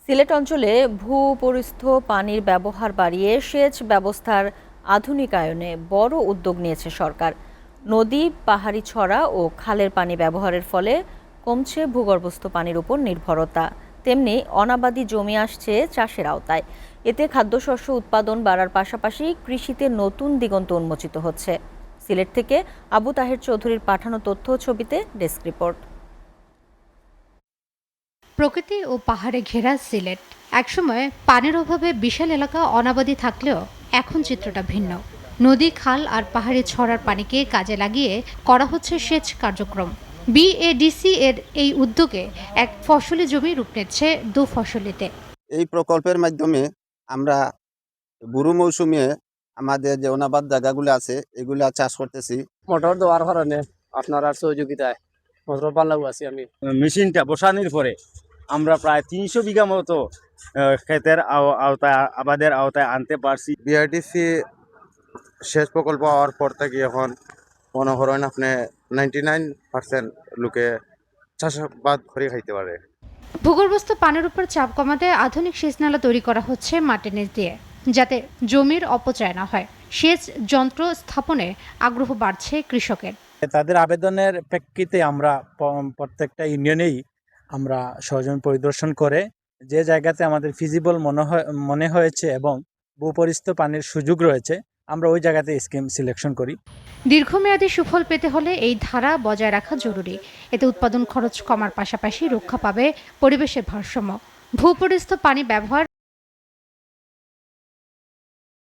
সিলেট অঞ্চলে ভূপরিস্থ পানির ব্যবহার বাড়িয়ে সেচ ব্যবস্থার আধুনিকায়নে বড় উদ্যোগ নিয়েছে সরকার। নদী, পাহাড়ি ছড়া ও খালের পানি ব্যবহারের ফলে কমছে ভূগর্ভস্থ পানির উপর নির্ভরতা, তেমনি অনাবাদি জমি আসছে চাষের আওতায়। এতে খাদ্যশস্য উৎপাদন বাড়ার পাশাপাশি কৃষিতে নতুন দিগন্ত উন্মোচিত হচ্ছে। সিলেট থেকে আবু তাহের চৌধুরীর পাঠানো তথ্য ও ছবিতে ডেস্ক রিপোর্ট। প্রকৃতি ও পাহাড়ে ঘেরা সিলেট একসময় পানির অভাবে বিশাল এলাকা অনাবাদি থাকলেও এখন চিত্রটা ভিন্ন। নদী, খাল আর পাহাড়ি ছড়ার পানিকে কাজে লাগিয়ে করা হচ্ছে সেচ কার্যক্রম। বিএডিসি এর এই উদ্যোগে এক ফসলি জমি রূপ নিচ্ছে দু ফসলিতে। এই প্রকল্পের মাধ্যমে আমরা বুরু মৌসুমে আমাদের যে অনাবাদ জায়গাগুলো আছে এগুলা চাষ করতেছি। মোটর দেওয়ার কারণে আপনার সহযোগিতায় মোটর বানাবো আছি আমি। মেশিনটা বসানোর পরে আমরা প্রায় 300 বিঘা মতো ক্ষেতের আওতায় আবাদের আওতায় আনতে পারছি। বিআরটিসি সেচ প্রকল্প হওয়ার পর থেকে এখন মনে করেন আপনি 99% লোকে চাষাবাদ করে খাইতে পারে। ভূগর্ভস্থ পানির উপর চাপ কমাতে আধুনিক সেচ নালা তৈরি করা হচ্ছে মাটির নিচ দিয়ে, যাতে জমির অপচয় না হয়। সেচ যন্ত্র স্থাপনে আগ্রহ বাড়ছে কৃষকের। তাদের আবেদনের প্রেক্ষিতে আমরা প্রত্যেকটা ইউনিয়নেই আমরা সরজমিন পরিদর্শন করে যে জায়গাতে আমাদের ফিজিবল মনে হয়েছে এবং ভূপরিস্থ পানির সুযোগ রয়েছে আমরা ওই জায়গাতে স্কিম সিলেকশন করি। দীর্ঘমেয়াদী সুফল পেতে হলে এই ধারা বজায় রাখা জরুরি। এতে উৎপাদন খরচ কমার পাশাপাশি রক্ষা পাবে পরিবেশের ভারসাম্য। ভূপরিস্থ পানি ব্যবহার